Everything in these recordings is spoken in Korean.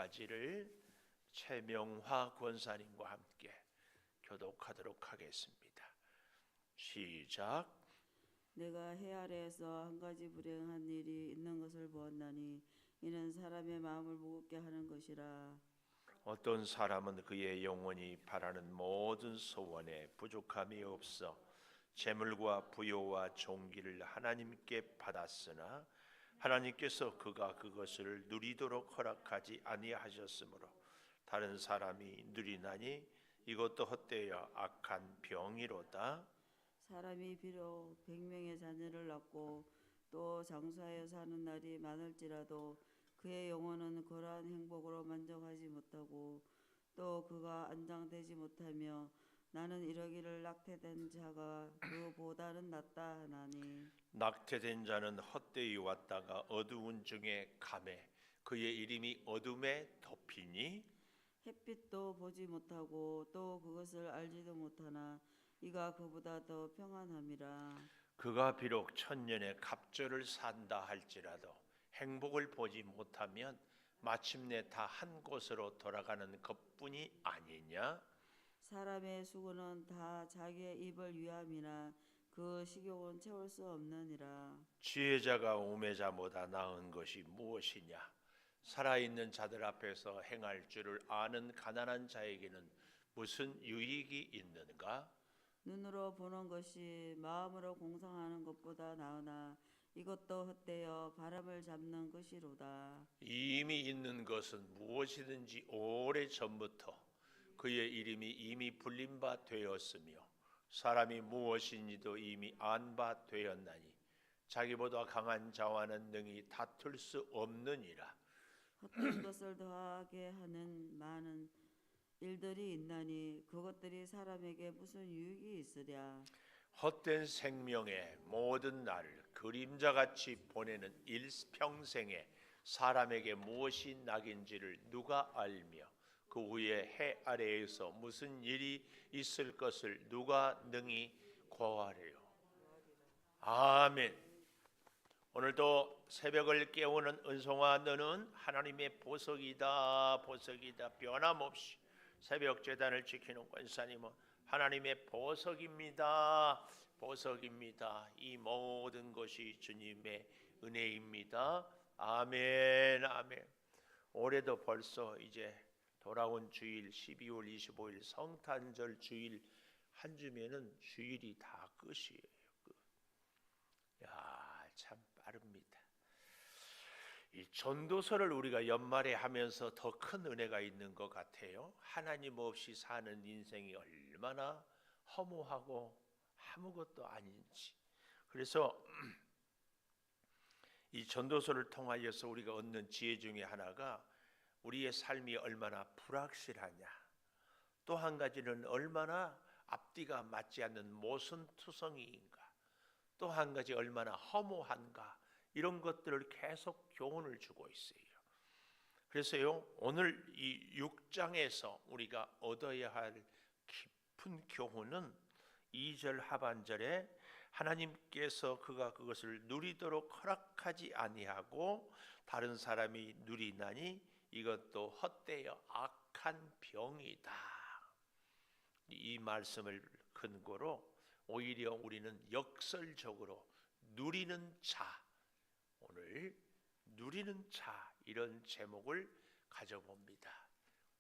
9절까지를 최명화 권사님과 함께 교독하도록 하겠습니다. 시작. 내가 해 아래에서 한 가지 불행한 일이 있는 것을 보았나니 이는 사람의 마음을 무겁게 하는 것이라. 어떤 사람은 그의 영혼이 바라는 모든 소원에 부족함이 없어 재물과 부요와 존귀를 하나님께 받았으나 하나님께서 그가 그것을 누리도록 허락하지 아니하셨으므로 다른 사람이 누리나니 이것도 헛되어 악한 병이로다. 사람이 비록 100명의 자녀를 낳고 또 장수하여 사는 날이 많을지라도 그의 영혼은 그러한 행복으로 만족하지 못하고 또 그가 안장되지 못하며 나는 이러기를 낙태된 자가 그보다는 낫다 하나니. 낙태된 자는 헛되이 왔다가 어두운 중에 가매 그의 이름이 어둠에 덮이니 햇빛도 보지 못하고 또 그것을 알지도 못하나 이가 그보다 더 평안함이라. 그가 비록 천년의 갑절을 산다 할지라도 행복을 보지 못하면 마침내 다 한 곳으로 돌아가는 것뿐이 아니냐. 사람의 수고는 다 자기의 입을 위함이나 그 식욕은 채울 수 없느니라. 지혜자가 우매자보다 나은 것이 무엇이냐. 살아있는 자들 앞에서 행할 줄을 아는 가난한 자에게는 무슨 유익이 있는가. 눈으로 보는 것이 마음으로 공상하는 것보다 나으나 이것도 헛되어 바람을 잡는 것이로다. 이미 있는 것은 무엇이든지 오래 전부터 그의 이름이 이미 불린 바 되었으며 사람이 무엇인지도 이미 안 바 되었나니 자기보다 강한 자와는 능히 다툴 수 없느니라. 헛된 것을 더하게 하는 많은 일들이 있나니 그것들이 사람에게 무슨 유익이 있으랴. 헛된 생명의 모든 날을 그림자같이 보내는 일평생에 사람에게 무엇이 낙인지를 누가 알며 그 후에 해 아래에서 무슨 일이 있을 것을 누가 능히 고하리요. 아멘. 오늘도 새벽을 깨우는 은송아 너는 하나님의 보석이다. 보석이다. 변함없이 새벽 제단을 지키는 권사님은 하나님의 보석입니다. 보석입니다. 이 모든 것이 주님의 은혜입니다. 아멘. 아멘. 올해도 벌써 이제 돌아온 주일 12월 25일 성탄절 주일 한 주면은 주일이 다 끝이에요. 야, 참 빠릅니다. 이 전도서를 우리가 연말에 하면서 더 큰 은혜가 있는 것 같아요. 하나님 없이 사는 인생이 얼마나 허무하고 아무것도 아닌지. 그래서 이 전도서를 통하여서 우리가 얻는 지혜 중에 하나가 우리의 삶이 얼마나 불확실하냐, 또 한 가지는 얼마나 앞뒤가 맞지 않는 모순투성이인가, 또 한 가지 얼마나 허무한가, 이런 것들을 계속 교훈을 주고 있어요. 그래서요, 오늘 이 6장에서 우리가 얻어야 할 깊은 교훈은 2절 하반절에 하나님께서 그가 그것을 누리도록 허락하지 아니하고 다른 사람이 누리나니 이것도 헛되어 악한 병이다. 이 말씀을 근거로 오히려 우리는 역설적으로 누리는 자, 오늘 누리는 자, 이런 제목을 가져봅니다.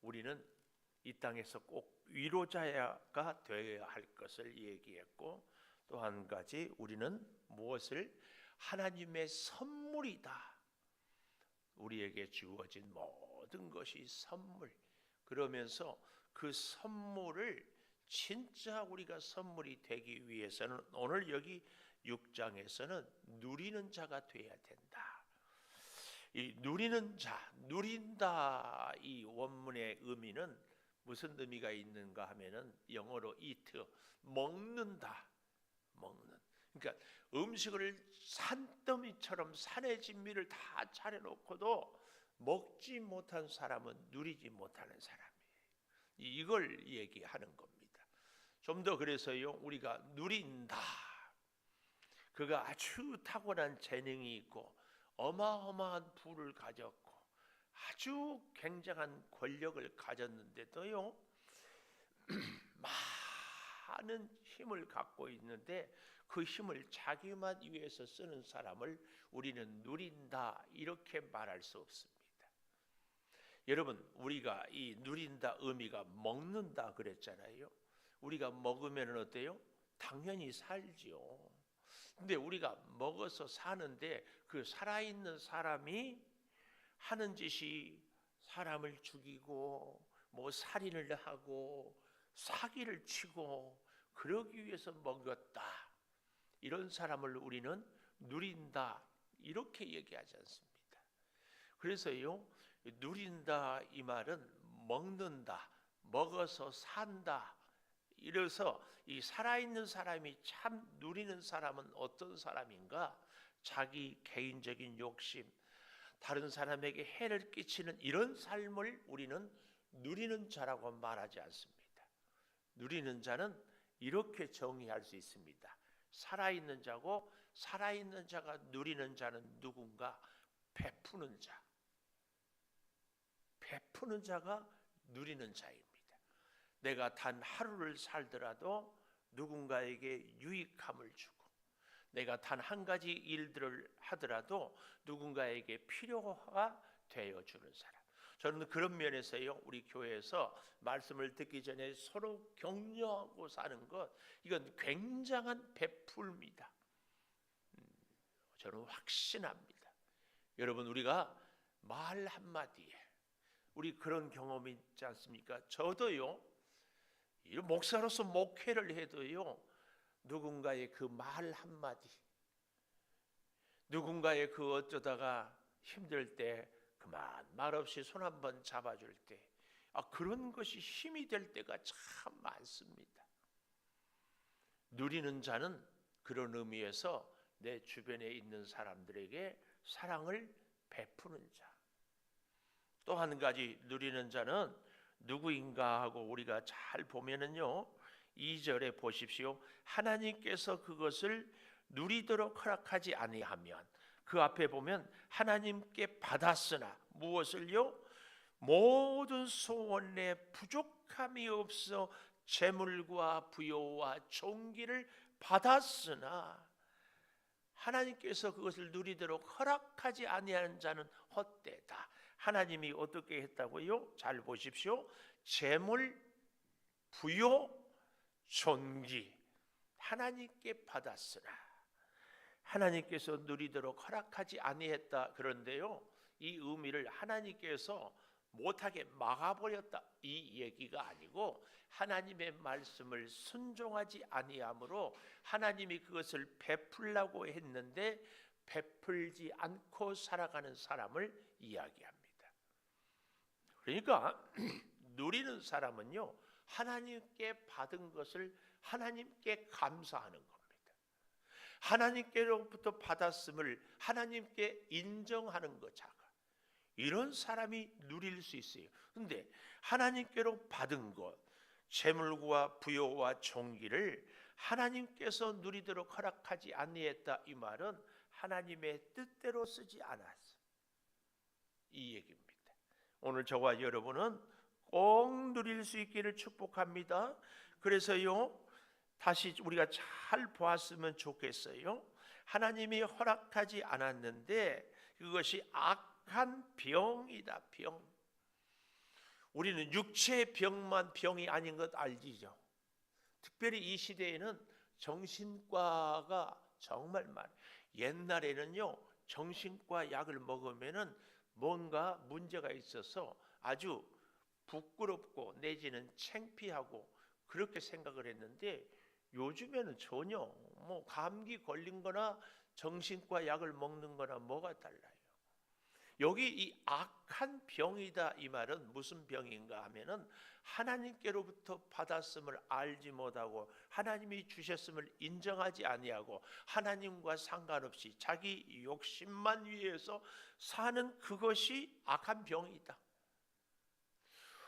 우리는 이 땅에서 꼭 위로자가 되어야 할 것을 얘기했고, 또 한 가지 우리는 무엇을 하나님의 선물이다. 우리에게 주어진 모든 것이 선물. 그러면서 그 선물을 진짜 우리가 선물이 되기 위해서는 오늘 여기 6장에서는 누리는 자가 돼야 된다. 이 누리는 자, 누린다, 이 원문의 의미는 무슨 의미가 있는가 하면은 영어로 eat, 먹는다, 먹는. 그러니까 음식을 산더미처럼 산의 진미를 다 차려놓고도 먹지 못한 사람은 누리지 못하는 사람이에요. 이걸 얘기하는 겁니다. 좀 더 그래서요, 우리가 누린다, 그가 아주 탁월한 재능이 있고 어마어마한 부를 가졌고 아주 굉장한 권력을 가졌는데도요, 많은 힘을 갖고 있는데 그 힘을 자기만 위해서 쓰는 사람을 우리는 누린다, 이렇게 말할 수 없습니다. 여러분, 우리가 이 누린다 의미가 먹는다 그랬잖아요. 우리가 먹으면 어때요? 당연히 살지요. 근데 우리가 먹어서 사는데 그 살아있는 사람이 하는 짓이 사람을 죽이고 뭐 살인을 하고 사기를 치고 그러기 위해서 먹였다, 이런 사람을 우리는 누린다, 이렇게 얘기하지 않습니다. 그래서요, 누린다 이 말은 먹는다, 먹어서 산다. 이래서 이 살아있는 사람이 참 누리는 사람은 어떤 사람인가? 자기 개인적인 욕심, 다른 사람에게 해를 끼치는 이런 삶을 우리는 누리는 자라고 말하지 않습니다. 누리는 자는 이렇게 정의할 수 있습니다. 살아있는 자고, 살아있는 자가 누리는 자는 누군가? 베푸는 자. 베푸는 자가 누리는 자입니다. 내가 단 하루를 살더라도 누군가에게 유익함을 주고, 내가 단 한 가지 일들을 하더라도 누군가에게 필요가 되어주는 사람. 저는 그런 면에서요, 우리 교회에서 말씀을 듣기 전에 서로 격려하고 사는 것, 이건 굉장한 베풀입니다. 저는 확신합니다. 여러분, 우리가 말 한마디에 우리 그런 경험이 있지 않습니까? 저도요, 목사로서 목회를 해도요, 누군가의 그 말 한마디, 누군가의 그 어쩌다가 힘들 때 그만 말없이 손 한번 잡아줄 때, 그런 것이 힘이 될 때가 참 많습니다. 누리는 자는 그런 의미에서 내 주변에 있는 사람들에게 사랑을 베푸는 자. 또 한 가지 누리는 자는 누구인가 하고 우리가 잘 보면은요, 2절에 보십시오. 하나님께서 그것을 누리도록 허락하지 아니하면, 그 앞에 보면 하나님께 받았으나 무엇을요? 모든 소원에 부족함이 없어 재물과 부요와 존귀를 받았으나 하나님께서 그것을 누리도록 허락하지 아니하는 자는 헛되다. 하나님이 어떻게 했다고요? 잘 보십시오. 재물, 부요, 존귀 하나님께 받았으나 하나님께서 누리도록 허락하지 아니했다. 그런데요, 이 의미를 하나님께서 못하게 막아버렸다, 이 얘기가 아니고 하나님의 말씀을 순종하지 아니함으로 하나님이 그것을 베풀라고 했는데 베풀지 않고 살아가는 사람을 이야기합니다. 그러니까 누리는 사람은요, 하나님께 받은 것을 하나님께 감사하는 겁니다. 하나님께로부터 받았음을 하나님께 인정하는 것 자가, 이런 사람이 누릴 수 있어요. 그런데 하나님께로 받은 것, 재물과 부요와 존귀를 하나님께서 누리도록 허락하지 아니했다, 이 말은 하나님의 뜻대로 쓰지 않았어, 이 얘기입니다. 오늘 저와 여러분은 꼭 누릴 수 있기를 축복합니다. 그래서요, 다시 우리가 잘 보았으면 좋겠어요. 하나님이 허락하지 않았는데 그것이 악한 병이다, 병. 우리는 육체의 병만 병이 아닌 것 알지죠? 특별히 이 시대에는 정신과가 정말 많아요. 옛날에는요, 정신과 약을 먹으면은 뭔가 문제가 있어서 아주 부끄럽고 내지는 창피하고 그렇게 생각을 했는데, 요즘에는 전혀 뭐 감기 걸린 거나 정신과 약을 먹는 거나 뭐가 달라요. 여기 이 악한 병이다, 이 말은 무슨 병인가 하면은 하나님께로부터 받았음을 알지 못하고 하나님이 주셨음을 인정하지 아니하고 하나님과 상관없이 자기 욕심만 위해서 사는 그것이 악한 병이다.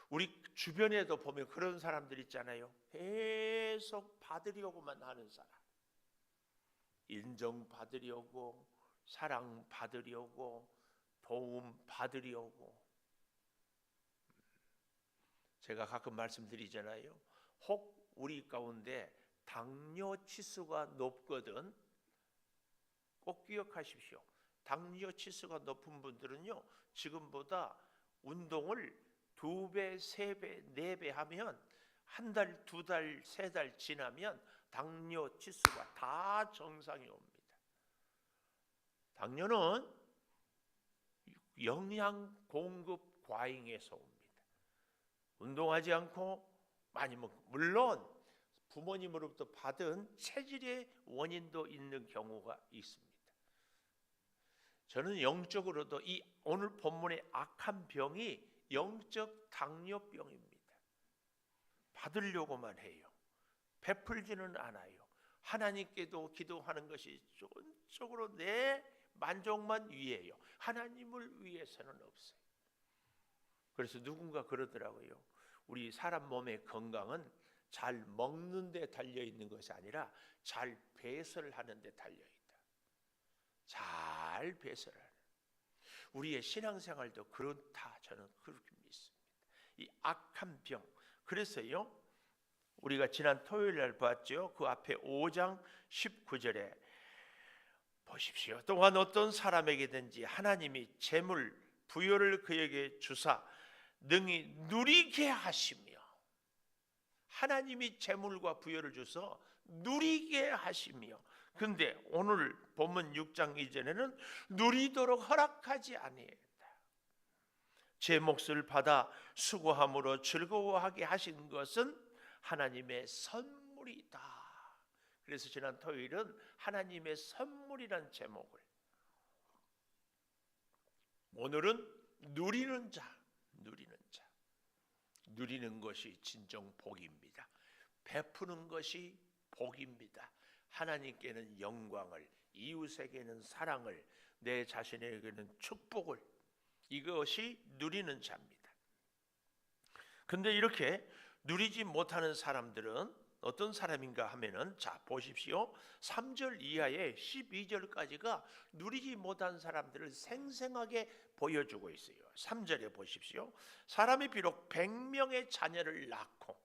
우리 주변에도 보면 그런 사람들 있잖아요. 계속 받으려고만 하는 사람, 인정받으려고, 사랑받으려고, 도움 받으려고. 제가 가끔 말씀드리잖아요. 혹 우리 가운데 당뇨 치수가 높거든. 꼭 기억하십시오. 당뇨 치수가 높은 분들은요, 지금보다 운동을 2배, 3배, 4배 하면 한 달, 2달, 3달 지나면 당뇨 치수가 다 정상이 옵니다. 당뇨는 영양 공급 과잉에서 옵니다. 운동하지 않고 많이 먹고, 물론 부모님으로부터 받은 체질의 원인도 있는 경우가 있습니다. 저는 영적으로도 이 오늘 본문의 악한 병이 영적 당뇨병입니다. 받으려고만 해요. 베풀지는 않아요. 하나님께도 기도하는 것이 전적으로 내 만족만 위해요. 하나님을 위해서는 없어요. 그래서 누군가 그러더라고요. 우리 사람 몸의 건강은 잘 먹는 데 달려 있는 것이 아니라 잘 배설을 하는 데 달려 있다. 잘 배설하는. 우리의 신앙생활도 그렇다. 저는 그렇게 믿습니다. 이 악한 병. 그래서요, 우리가 지난 토요일 날 봤죠. 그 앞에 5장 19절에 보십시오. 또한 어떤 사람에게든지 하나님이 재물 부여를 그에게 주사 능히 누리게 하시며, 하나님이 재물과 부여를 주서 누리게 하시며, 근데 오늘 본문 6장 이전에는 누리도록 허락하지 아니했다. 제 몫을 받아 수고함으로 즐거워하게 하신 것은 하나님의 선물이다. 그래서 지난 토요일은 하나님의 선물이란 제목을, 오늘은 누리는 자, 누리는 자. 누리는 것이 진정 복입니다. 베푸는 것이 복입니다. 하나님께는 영광을, 이웃에게는 사랑을, 내 자신에게는 축복을, 이것이 누리는 자입니다. 근데 이렇게 누리지 못하는 사람들은 어떤 사람인가 하면은, 자 보십시오. 3절 이하에 12절까지가 누리지 못한 사람들을 생생하게 보여주고 있어요. 3절에 보십시오. 사람이 비록 100명의 자녀를 낳고,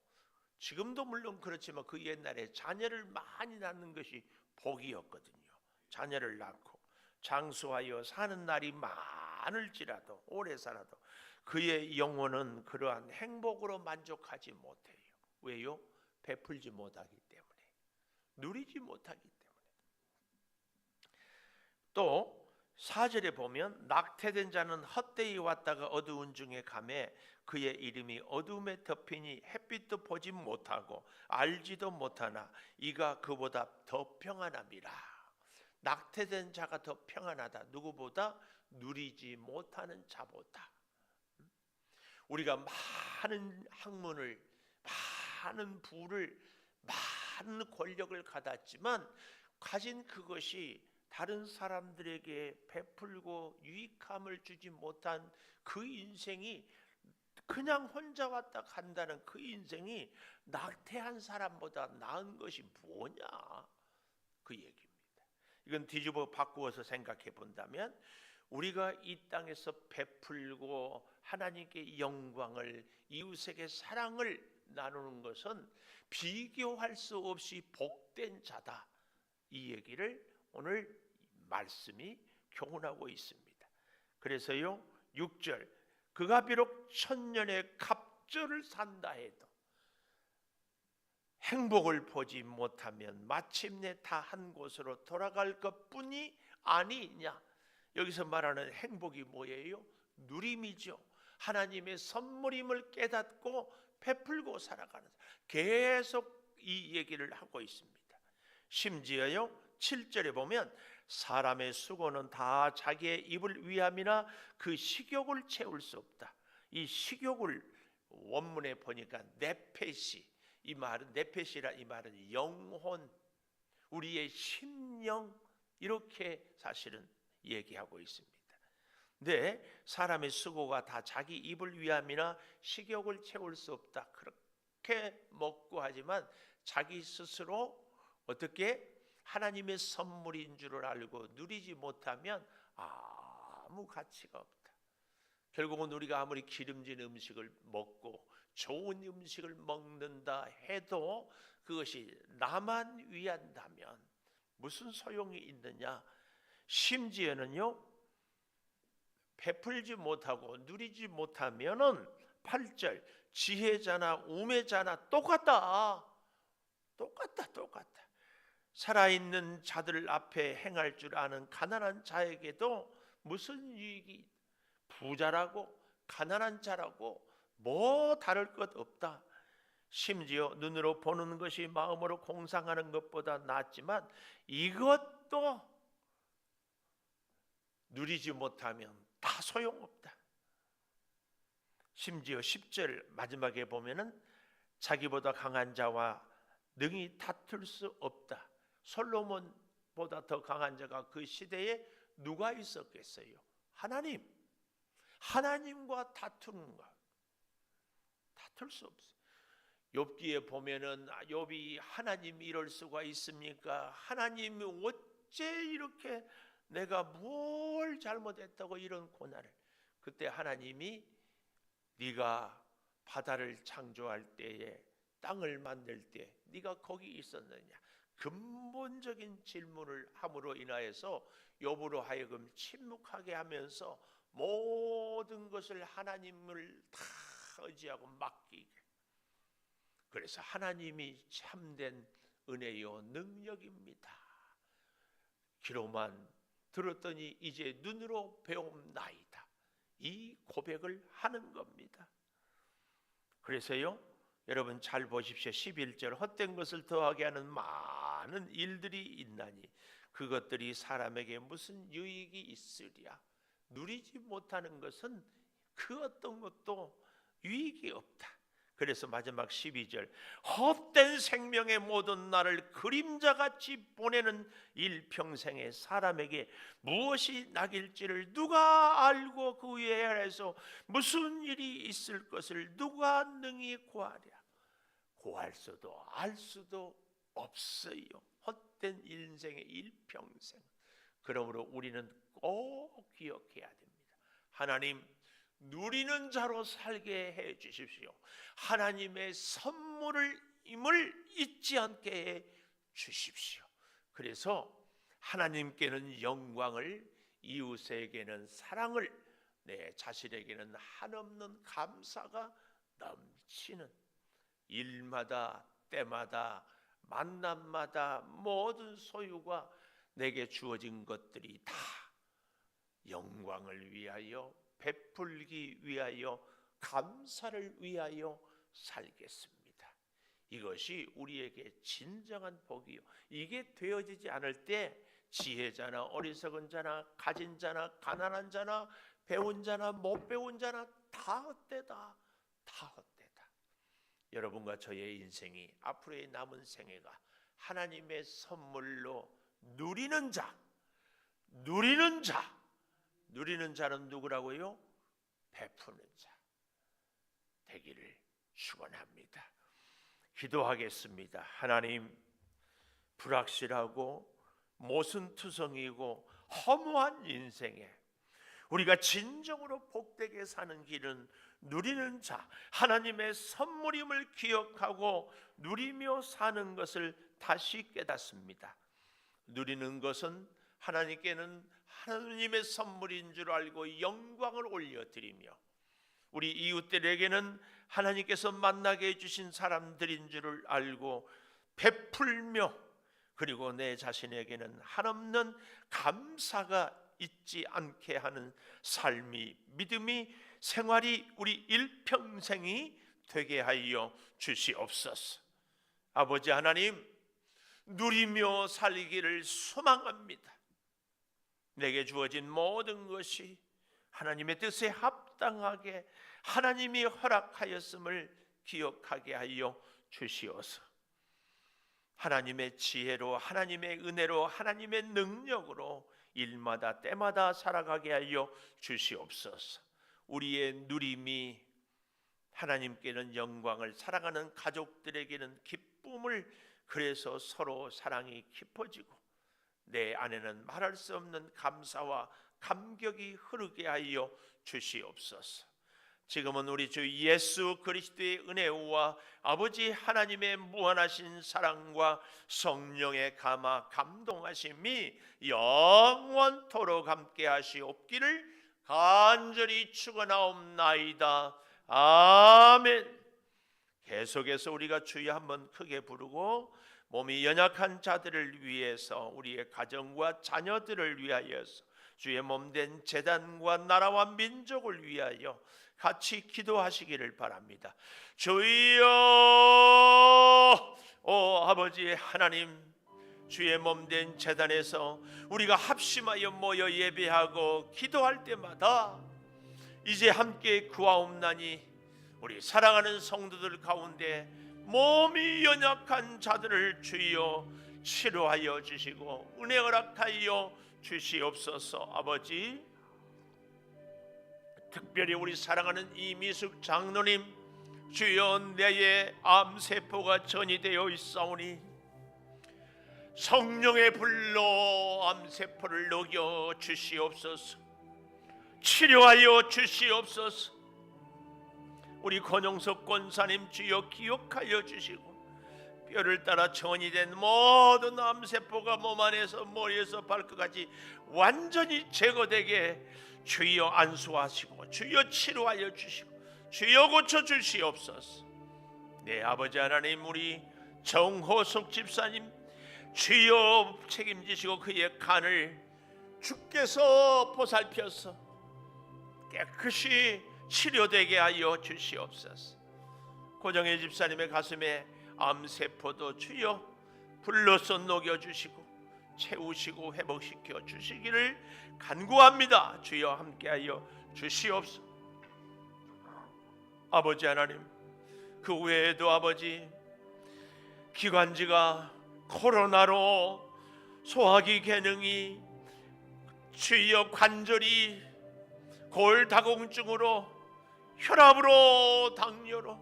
지금도 물론 그렇지만 그 옛날에 자녀를 많이 낳는 것이 복이었거든요. 자녀를 낳고 장수하여 사는 날이 많을지라도, 오래 살아도 그의 영혼은 그러한 행복으로 만족하지 못해요. 왜요? 베풀지 못하기 때문에, 누리지 못하기 때문에. 또 4절에 보면 낙태된 자는 헛되이 왔다가 어두운 중에 가매 그의 이름이 어둠에 덮이니 햇빛도 보지 못하고 알지도 못하나 이가 그보다 더 평안함이라. 낙태된 자가 더 평안하다. 누구보다? 누리지 못하는 자보다. 우리가 많은 학문을, 많은 부를, 많은 권력을 가졌지만 가진 그것이 다른 사람들에게 베풀고 유익함을 주지 못한 그 인생이, 그냥 혼자 왔다 간다는 그 인생이 낙태한 사람보다 나은 것이 뭐냐, 그 얘기입니다. 이건 뒤집어 바꾸어서 생각해 본다면, 우리가 이 땅에서 베풀고 하나님께 영광을, 이웃에게 사랑을 나누는 것은 비교할 수 없이 복된 자다. 이 얘기를 오늘 말씀이 교훈하고 있습니다. 그래서요, 6절, 그가 비록 1000년의 갑절을 산다 해도 행복을 보지 못하면 마침내 다 한 곳으로 돌아갈 것뿐이 아니냐. 여기서 말하는 행복이 뭐예요? 누림이죠. 하나님의 선물임을 깨닫고 베풀고 살아가는, 계속 이 얘기를 하고 있습니다. 심지어요 7절에 보면 사람의 수고는 다 자기의 입을 위함이나 그 식욕을 채울 수 없다. 이 식욕을 원문에 보니까 네페시, 이 말은 네페시라, 이 말은 영혼, 우리의 심령, 이렇게 사실은 얘기하고 있습니다. 네, 사람의 수고가 다 자기 입을 위함이나 식욕을 채울 수 없다. 그렇게 먹고 하지만 자기 스스로 어떻게 하나님의 선물인 줄을 알고 누리지 못하면 아무 가치가 없다. 결국은 우리가 아무리 기름진 음식을 먹고 좋은 음식을 먹는다 해도 그것이 나만 위한다면 무슨 소용이 있느냐? 심지어는요, 베풀지 못하고 누리지 못하면은 8절 지혜자나 우매자나 똑같다. 살아있는 자들 앞에 행할 줄 아는 가난한 자에게도 무슨 유익이, 부자라고 가난한 자라고 뭐 다를 것 없다. 심지어 눈으로 보는 것이 마음으로 공상하는 것보다 낫지만 이것도 누리지 못하면 다 소용없다. 심지어 10절 마지막에 보면은 자기보다 강한 자와 능히 다툴 수 없다. 솔로몬보다 더 강한 자가 그 시대에 누가 있었겠어요? 하나님과 다투는 것. 다툴 수 없어요. 욥기에 보면은 욥이 하나님 이럴 수가 있습니까? 하나님이 어째 이렇게 내가 뭘 잘못했다고 이런 고난을. 그때 하나님이 네가 바다를 창조할 때에 땅을 만들 때 네가 거기 있었느냐? 근본적인 질문을 함으로 인하여서 욥으로 하여금 침묵하게 하면서 모든 것을 하나님을 다 의지하고 맡기게. 그래서 하나님이 참된 은혜요 능력입니다. 귀로만 들었더니 이제 눈으로 배움나이다. 이 고백을 하는 겁니다. 그래서요, 여러분 잘 보십시오. 11절 헛된 것을 더하게 하는 많은 일들이 있나니 그것들이 사람에게 무슨 유익이 있으랴. 누리지 못하는 것은 그 어떤 것도 유익이 없다. 그래서 마지막 12절 헛된 생명의 모든 날을 그림자같이 보내는 일평생에 사람에게 무엇이 낙일지를 누가 알고 그 위에 아래서 무슨 일이 있을 것을 누가 능히 구하랴. 구할 수도 알 수도 없어요. 헛된 인생의 일평생. 그러므로 우리는 꼭 기억해야 됩니다. 하나님 누리는 자로 살게 해 주십시오. 하나님의 선물을 임을 잊지 않게 해 주십시오. 그래서 하나님께는 영광을, 이웃에게는 사랑을, 내 자신에게는 한없는 감사가 넘치는 일마다 때마다 만남마다 모든 소유가 내게 주어진 것들이 다 영광을 위하여 베풀기 위하여 감사를 위하여 살겠습니다. 이것이 우리에게 진정한 복이요. 이게 되어지지 않을 때 지혜자나 어리석은 자나 가진 자나 가난한 자나 배운 자나 못 배운 자나 다 헛되다. 다 헛되다. 여러분과 저의 인생이 앞으로의 남은 생애가 하나님의 선물로 누리는 자는 누구라고요? 베푸는 자 되기를 축원합니다. 기도하겠습니다. 하나님, 불확실하고 모순투성이고 허무한 인생에 우리가 진정으로 복되게 사는 길은 누리는 자, 하나님의 선물임을 기억하고 누리며 사는 것을 다시 깨닫습니다. 누리는 것은 하나님께는 하나님의 선물인 줄 알고 영광을 올려드리며 우리 이웃들에게는 하나님께서 만나게 해주신 사람들인 줄을 알고 베풀며 그리고 내 자신에게는 한없는 감사가 있지 않게 하는 삶이, 믿음이, 생활이 우리 일평생이 되게 하여 주시옵소서. 아버지 하나님, 누리며 살기를 소망합니다. 내게 주어진 모든 것이 하나님의 뜻에 합당하게 하나님이 허락하였음을 기억하게 하여 주시옵소서. 하나님의 지혜로, 하나님의 은혜로, 하나님의 능력으로 일마다 때마다 살아가게 하여 주시옵소서. 우리의 누림이 하나님께는 영광을, 살아가는 가족들에게는 기쁨을, 그래서 서로 사랑이 깊어지고 내 안에는 말할 수 없는 감사와 감격이 흐르게 하여 주시옵소서. 지금은 우리 주 예수 그리스도의 은혜와 아버지 하나님의 무한하신 사랑과 성령의 감화 감동하심이 영원토록 함께 하시옵기를 간절히 축원하옵나이다. 아멘. 계속해서 우리가 주여 한번 크게 부르고 몸이 연약한 자들을 위해서, 우리의 가정과 자녀들을 위하여서, 주의 몸된 제단과 나라와 민족을 위하여 같이 기도하시기를 바랍니다. 주여, 오 아버지 하나님, 주의 몸된 제단에서 우리가 합심하여 모여 예배하고 기도할 때마다 이제 함께 구하옵나니 우리 사랑하는 성도들 가운데 몸이 연약한 자들을 주여 치료하여 주시고 은혜 허락하여 주시옵소서. 아버지, 특별히 우리 사랑하는 이미숙 장로님, 주여 뇌에 암세포가 전이되어 있사오니 성령의 불로 암세포를 녹여 주시옵소서. 치료하여 주시옵소서. 우리 권용석 권사님 주여 기억하여 주시고 뼈를 따라 전이된 모든 암세포가 몸 안에서 머리에서 발끝까지 완전히 제거되게 주여 안수하시고 주여 치료하여 주시고 주여 고쳐 주시옵소서. 네 아버지 하나님, 우리 정호숙 집사님 주여 책임지시고 그의 간을 주께서 보살펴서 깨끗이 치료되게 하여 주시옵소서. 고정혜 집사님의 가슴에 암세포도 주여 불로써 녹여주시고 채우시고 회복시켜 주시기를 간구합니다. 주여 함께하여 주시옵소서. 아버지 하나님, 그 외에도 아버지 기관지가 코로나로 소화기 기능이 주여 관절이 골다공증으로 혈압으로 당뇨로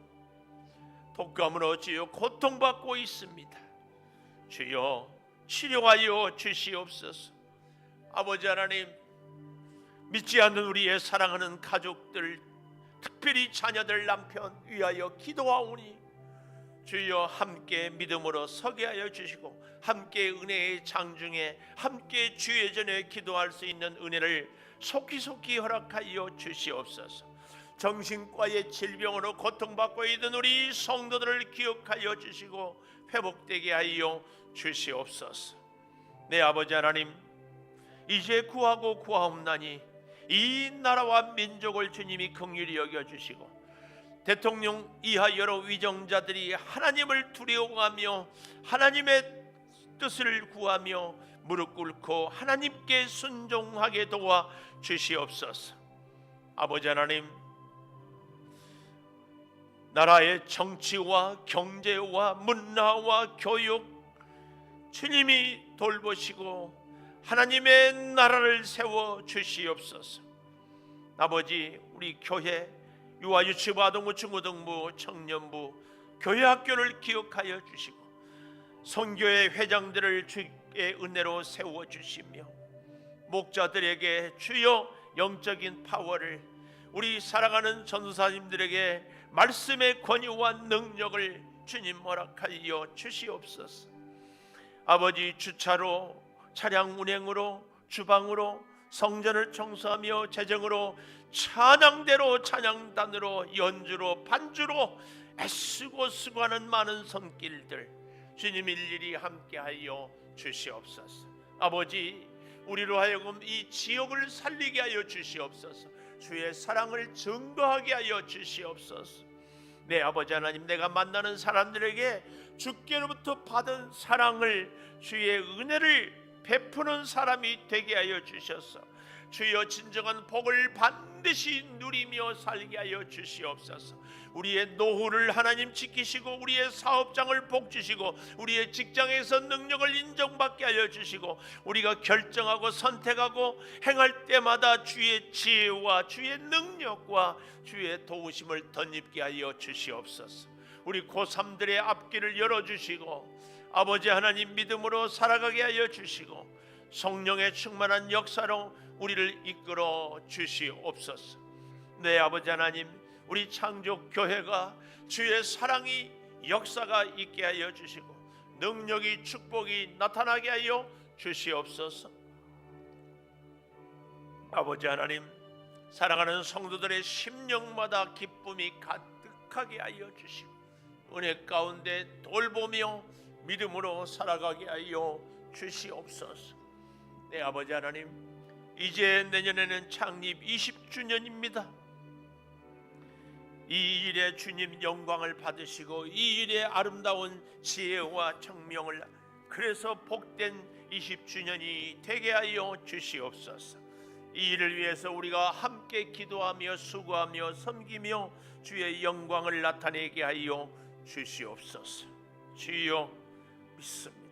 독감으로 주여 고통받고 있습니다. 주여 치료하여 주시옵소서. 아버지 하나님, 믿지 않는 우리의 사랑하는 가족들, 특별히 자녀들, 남편 위하여 기도하오니 주여 함께 믿음으로 서게 하여 주시고 함께 은혜의 장중에 함께 주의 전에 기도할 수 있는 은혜를 속히 허락하여 주시옵소서. 정신과의 질병으로 고통받고 있는 우리 성도들을 기억하여 주시고 회복되게 하여 주시옵소서. 네 아버지 하나님, 이제 구하고 구하옵나니 이 나라와 민족을 주님이 긍휼히 여겨주시고 대통령 이하 여러 위정자들이 하나님을 두려워하며 하나님의 뜻을 구하며 무릎 꿇고 하나님께 순종하게 도와 주시옵소서. 아버지 하나님, 나라의 정치와 경제와 문화와 교육 주님이 돌보시고 하나님의 나라를 세워 주시옵소서. 아버지, 우리 교회 유아유치부 아동부 중고등부 청년부 교회학교를 기억하여 주시고 선교회 회장들을 주의 은혜로 세워 주시며 목자들에게 주여 영적인 파워를, 우리 사랑하는 전도사님들에게 말씀의 권위와 능력을 주님 허락하여 주시옵소서. 아버지, 주차로 차량 운행으로 주방으로 성전을 청소하며 재정으로 찬양대로 찬양단으로 연주로 반주로 애쓰고 수고하는 많은 손길들 주님 일일이 함께하여 주시옵소서. 아버지, 우리로 하여금 이 지역을 살리게 하여 주시옵소서. 주의 사랑을 증거하게 하여 주시옵소서. 네 아버지 하나님, 내가 만나는 사람들에게 주께로부터 받은 사랑을, 주의 은혜를 베푸는 사람이 되게 하여 주셔서 주여 진정한 복을 반드시 누리며 살게 하여 주시옵소서. 우리의 노후를 하나님 지키시고 우리의 사업장을 복 주시고 우리의 직장에서 능력을 인정받게 하여 주시고 우리가 결정하고 선택하고 행할 때마다 주의 지혜와 주의 능력과 주의 도우심을 덧입게 하여 주시옵소서. 우리 고3들의 앞길을 열어주시고 아버지 하나님 믿음으로 살아가게 하여 주시고 성령의 충만한 역사로 우리를 이끌어 주시옵소서. 네, 아버지 하나님, 우리 창조교회가 주의 사랑이 역사가 있게 하여 주시고 능력이 축복이 나타나게 하여 주시옵소서. 아버지 하나님, 사랑하는 성도들의 심령마다 기쁨이 가득하게 하여 주시고 은혜 가운데 돌보며 믿음으로 살아가게 하여 주시옵소서. 네, 아버지 하나님, 이제 내년에는 창립 20주년입니다. 이 일에 주님 영광을 받으시고 이 일에 아름다운 지혜와 청명을, 그래서 복된 20주년이 되게 하여 주시옵소서. 이 일을 위해서 우리가 함께 기도하며 수고하며 섬기며 주의 영광을 나타내게 하여 주시옵소서. 주여, 믿습니다.